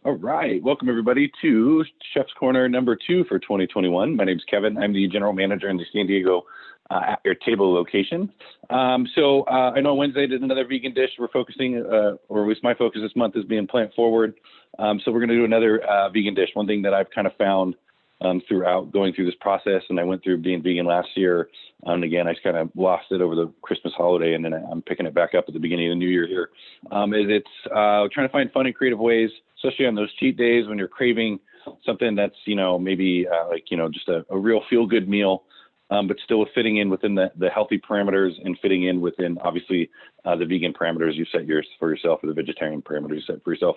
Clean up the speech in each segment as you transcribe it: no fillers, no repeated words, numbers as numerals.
All right, welcome everybody to Chef's Corner number 2 for 2021. My name is Kevin. I'm the general manager in the San Diego at your table location. I know Wednesday I did another vegan dish. We're focusing, or at least my focus this month is being plant forward. So we're going to do another vegan dish. One thing that I've kind of found throughout going through this process, and I went through being vegan last year, and again, I just kind of lost it over the Christmas holiday, and then I'm picking it back up at the beginning of the new year here, is it's trying to find fun and creative ways, especially on those cheat days when you're craving something that's, maybe just a real feel-good meal, but still fitting in within the healthy parameters and fitting in within, obviously, the vegan parameters you set for yourself, or the vegetarian parameters you set for yourself.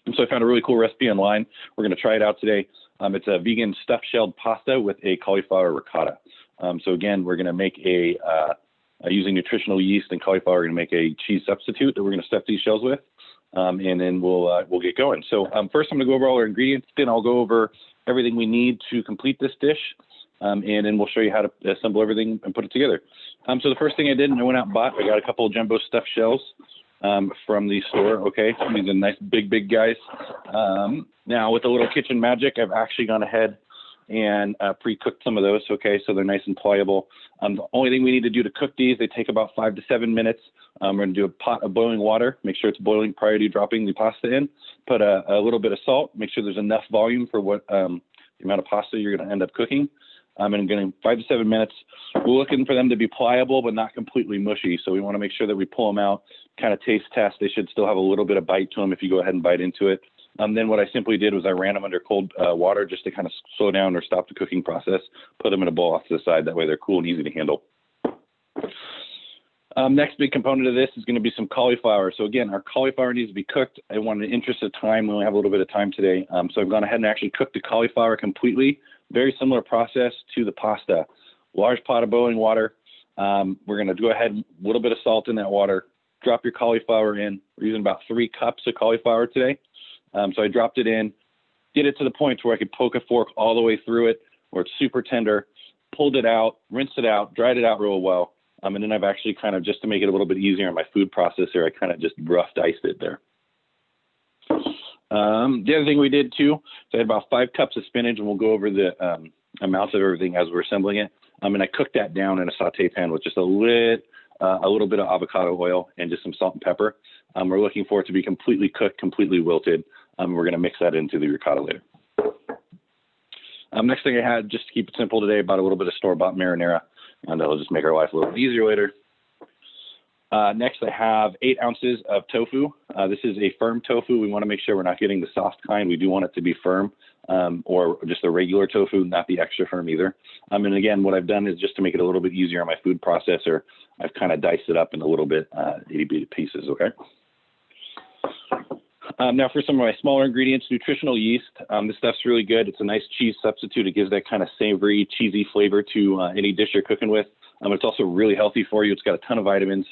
And so I found a really cool recipe online. We're going to try it out today. It's a vegan stuffed shelled pasta with a cauliflower ricotta. So again, we're going to make using nutritional yeast and cauliflower, we're going to make a cheese substitute that we're going to stuff these shells with. And then we'll get going. So first I'm going to go over all our ingredients. Then I'll go over everything we need to complete this dish. And then we'll show you how to assemble everything and put it together. So the first thing I did, I went out and bought, I got a couple of jumbo stuffed shells from the store. Okay, these are nice big guys. Now with a little kitchen magic, I've actually gone ahead and pre-cooked some of those. Okay, so they're nice and pliable. The only thing we need to do to cook these, they take about 5 to 7 minutes. We're going to do a pot of boiling water. Make sure it's boiling prior to dropping the pasta in. Put a little bit of salt. Make sure there's enough volume for what the amount of pasta you're going to end up cooking. And going 5 to 7 minutes. We're looking for them to be pliable but not completely mushy. So we want to make sure that we pull them out, kind of taste test. They should still have a little bit of bite to them if you go ahead and bite into it. Then what I simply did was I ran them under cold water just to kind of slow down or stop the cooking process. Put them in a bowl off to the side. That way they're cool and easy to handle. Next big component of this is going to be some cauliflower. So again, our cauliflower needs to be cooked. I wanted the interest of time. We only have a little bit of time today. So I've gone ahead and actually cooked the cauliflower completely. Very similar process to the pasta. Large pot of boiling water. We're going to go ahead, a little bit of salt in that water. Drop your cauliflower in. We're using about 3 cups of cauliflower today. So I dropped it in, get it to the point where I could poke a fork all the way through it, where it's super tender, pulled it out, rinsed it out, dried it out real well. And then I've actually kind of, just to make it a little bit easier in my food processor, I kind of just rough diced it there. The other thing we did too, so I had about 5 cups of spinach, and we'll go over the amounts of everything as we're assembling it. And I cooked that down in a saute pan with just a little bit of avocado oil and just some salt and pepper. We're looking for it to be completely cooked, completely wilted. We're going to mix that into the ricotta later. Next thing I had, just to keep it simple today, about a little bit of store-bought marinara, and that'll just make our life a little bit easier later. Next, I have 8 ounces of tofu. This is a firm tofu. We want to make sure we're not getting the soft kind. We do want it to be firm, or just a regular tofu, not the extra firm either. And again, what I've done is just to make it a little bit easier on my food processor, I've kind of diced it up in a little bit, itty-bitty pieces, okay? Now for some of my smaller ingredients, nutritional yeast. This stuff's really good. It's a nice cheese substitute. It gives that kind of savory, cheesy flavor to any dish you're cooking with. It's also really healthy for you. It's got a ton of vitamins,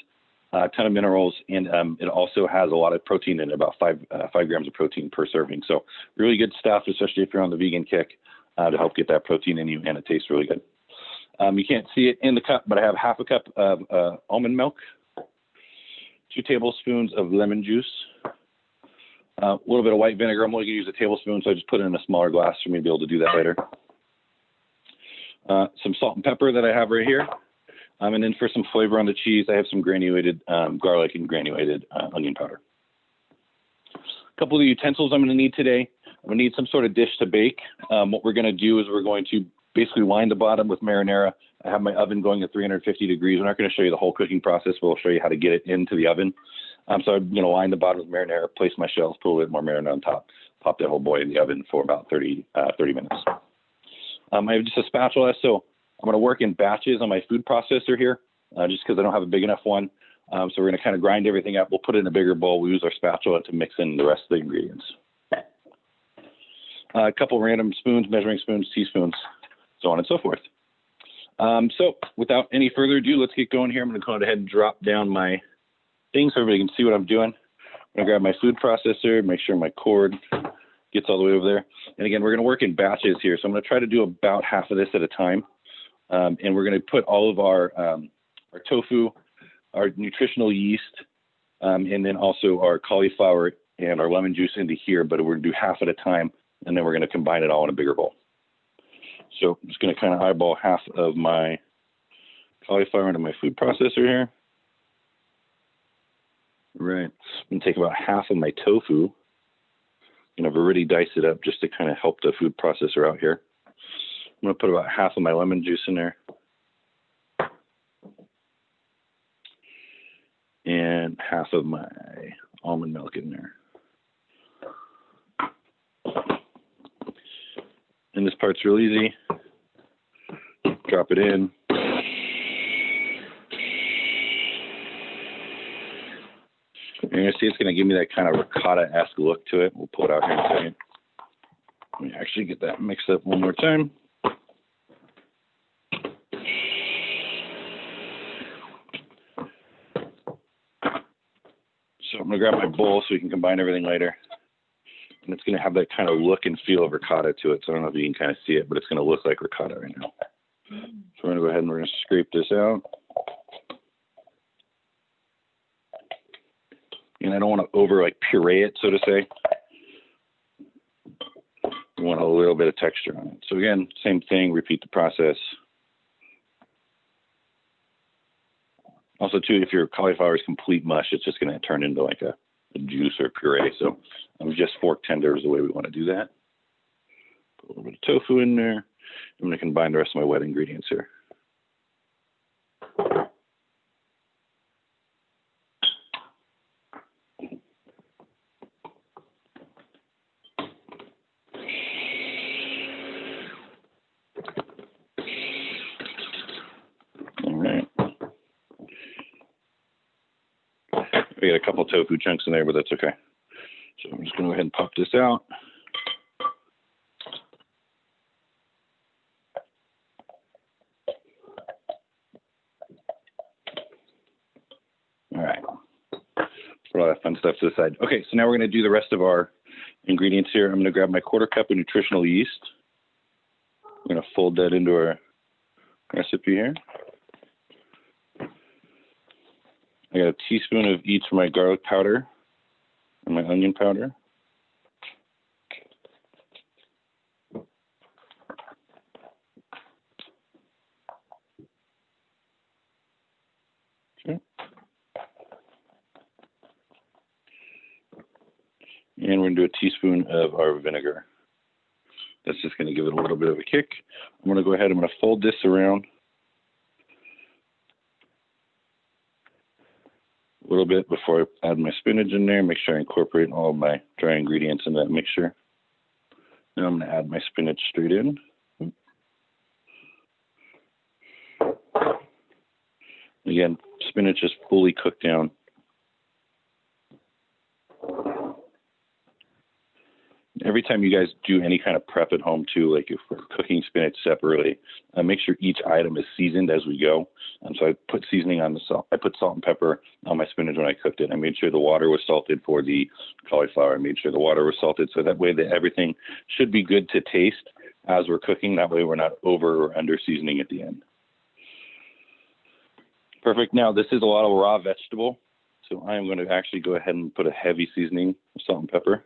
a ton of minerals, and it also has a lot of protein in it, about 5 grams of protein per serving. So really good stuff, especially if you're on the vegan kick, to help get that protein in you, and it tastes really good. You can't see it in the cup, but I have half a cup of almond milk, 2 tablespoons of lemon juice, a little bit of white vinegar. I'm only going to use a tablespoon, so I just put it in a smaller glass for me to be able to do that later. Some salt and pepper that I have right here. And then for some flavor on the cheese, I have some granulated garlic and granulated onion powder. A couple of the utensils I'm going to need today. I'm going to need some sort of dish to bake. What we're going to do is we're going to basically line the bottom with marinara. I have my oven going at 350 degrees. We're not going to show you the whole cooking process, but we'll show you how to get it into the oven. So I'm going to line the bottom with marinara, place my shells, put a little bit more marinara on top, pop that whole boy in the oven for about 30 minutes. I have just a spatula, so I'm going to work in batches on my food processor here, just because I don't have a big enough one. So we're going to kind of grind everything up. We'll put it in a bigger bowl. We use our spatula to mix in the rest of the ingredients. A couple random spoons, measuring spoons, teaspoons, so on and so forth. So without any further ado, let's get going here. I'm going to go ahead and drop down my thing so everybody can see what I'm doing. I'm going to grab my food processor, make sure my cord gets all the way over there. And again, we're going to work in batches here. So I'm going to try to do about half of this at a time. And we're going to put all of our tofu, our nutritional yeast, and then also our cauliflower and our lemon juice into here, but we're going to do half at a time, and then we're going to combine it all in a bigger bowl. So I'm just going to kind of eyeball half of my cauliflower into my food processor here. Right. I'm going to take about half of my tofu, and I've already diced it up just to kind of help the food processor out here. I'm going to put about half of my lemon juice in there. And half of my almond milk in there. And this part's real easy. Drop it in. You're going to see it's going to give me that kind of ricotta-esque look to it. We'll pull it out here in a second. Let me actually get that mixed up one more time. So I'm going to grab my bowl so we can combine everything later. And it's going to have that kind of look and feel of ricotta to it. So I don't know if you can kind of see it, but it's going to look like ricotta right now. So we're going to go ahead and we're going to scrape this out. And I don't want to over puree it, so to say. We want a little bit of texture on it. So again, same thing, repeat the process. Also, too, if your cauliflower is complete mush, it's just going to turn into like a juice or puree. So just fork tender is the way we want to do that. Put a little bit of tofu in there. I'm going to combine the rest of my wet ingredients here. All right. We got a couple tofu chunks in there, but that's okay. So I'm just going to go ahead and pop this out. All right. Put all that fun stuff to the side. Okay, so now we're going to do the rest of our ingredients here. I'm going to grab my 1/4 cup of nutritional yeast. I'm going to fold that into our recipe here. I got a teaspoon of each of my garlic powder and my onion powder. Okay. And we're going to do a teaspoon of our vinegar. That's just going to give it a little bit of a kick. I'm going to go ahead, I'm going to fold this around a little bit before I add my spinach in there. Make sure I incorporate all of my dry ingredients in that mixture. Now I'm going to add my spinach straight in. Again, spinach is fully cooked down. Every time you guys do any kind of prep at home too, like if we're cooking spinach separately, make sure each item is seasoned as we go. So I put seasoning on the salt. I put salt and pepper on my spinach when I cooked it. I made sure the water was salted for the cauliflower. I made sure the water was salted. So that way that everything should be good to taste as we're cooking. That way we're not over or under seasoning at the end. Perfect. Now this is a lot of raw vegetable. So I am going to actually go ahead and put a heavy seasoning of salt and pepper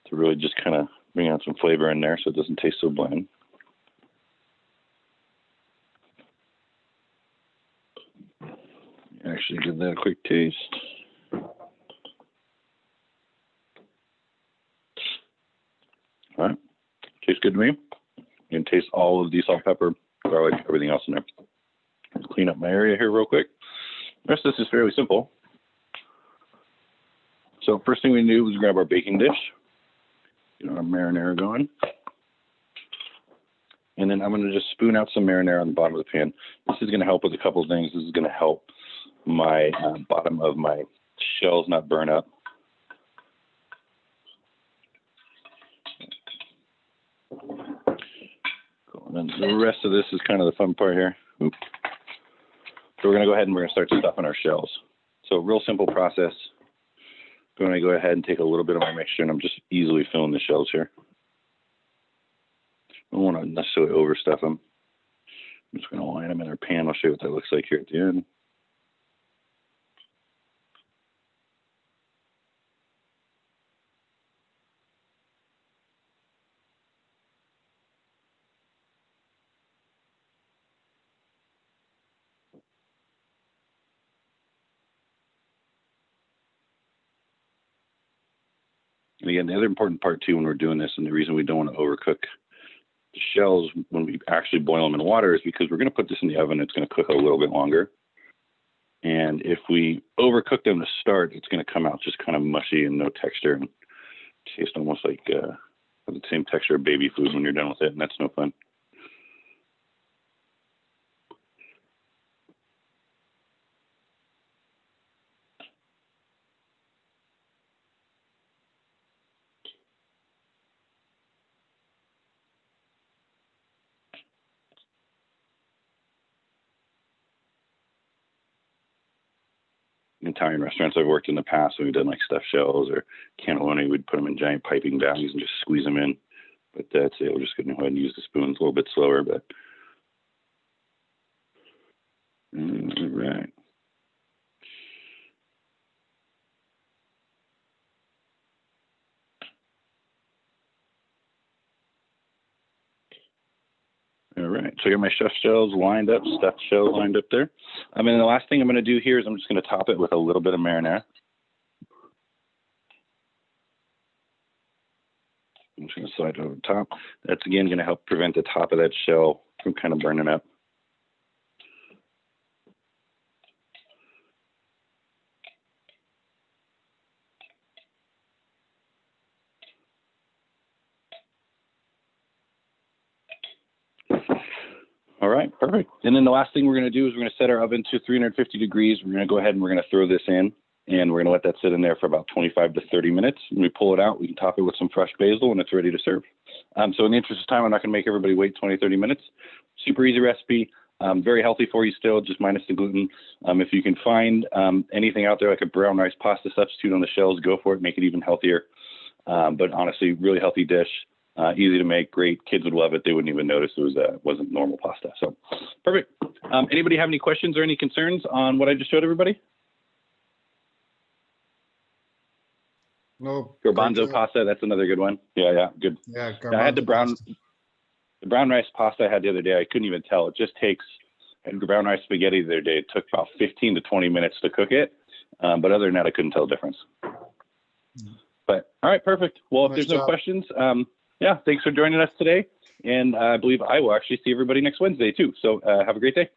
to really just kind of bring out some flavor in there so it doesn't taste so bland. Actually give that a quick taste. All right, tastes good to me. You can taste all of the salt, pepper, garlic, everything else in there. Clean up my area here real quick. The rest of this is fairly simple. So first thing we do is grab our baking dish. Get our marinara going. And then I'm going to just spoon out some marinara on the bottom of the pan. This is going to help with a couple of things. This is going to help my bottom of my shells not burn up. Cool. And then the rest of this is kind of the fun part here. Oops. So we're going to go ahead and we're going to start stuffing our shells. So real simple process. I'm going to go ahead and take a little bit of my mixture, and I'm just easily filling the shells here. I don't want to necessarily overstuff them. I'm just going to line them in our pan. I'll show you what that looks like here at the end. And again, the other important part too when we're doing this, and the reason we don't want to overcook the shells when we actually boil them in water, is because we're going to put this in the oven. It's going to cook a little bit longer. And if we overcook them to start, it's going to come out just kind of mushy and no texture and taste almost like the same texture of baby food when you're done with it. And that's no fun. Italian restaurants I've worked in the past, when we've done like stuffed shells or cannelloni, we'd put them in giant piping bags and just squeeze them in. But that's it. We're just going to go ahead and use the spoons a little bit slower. But all right. All right, so I got my stuffed shells lined up, there. And the last thing I'm going to do here is I'm just going to top it with a little bit of marinara. I'm just going to slide it over the top. That's again going to help prevent the top of that shell from kind of burning up. All right, perfect. And then the last thing we're going to do is we're going to set our oven to 350 degrees. We're going to go ahead and we're going to throw this in, and we're going to let that sit in there for about 25 to 30 minutes. When we pull it out, we can top it with some fresh basil, and it's ready to serve. So in the interest of time, I'm not going to make everybody wait 20, 30 minutes. Super easy recipe, very healthy for you still, just minus the gluten. If you can find anything out there like a brown rice pasta substitute on the shells, go for it, make it even healthier. But honestly, really healthy dish. Easy to make, great. Kids would love it. They wouldn't even notice it wasn't normal pasta. So perfect. Anybody have any questions or any concerns on what I just showed everybody? No. Garbanzo pasta, that's another good one. Yeah, good. Yeah, I had the brown rice pasta I had the other day. I couldn't even tell. It just takes, and brown rice spaghetti the other day, it took about 15 to 20 minutes to cook it. But other than that, I couldn't tell the difference. But all right, perfect. Well, if there's no questions, yeah, thanks for joining us today. And I believe I will actually see everybody next Wednesday too. So have a great day.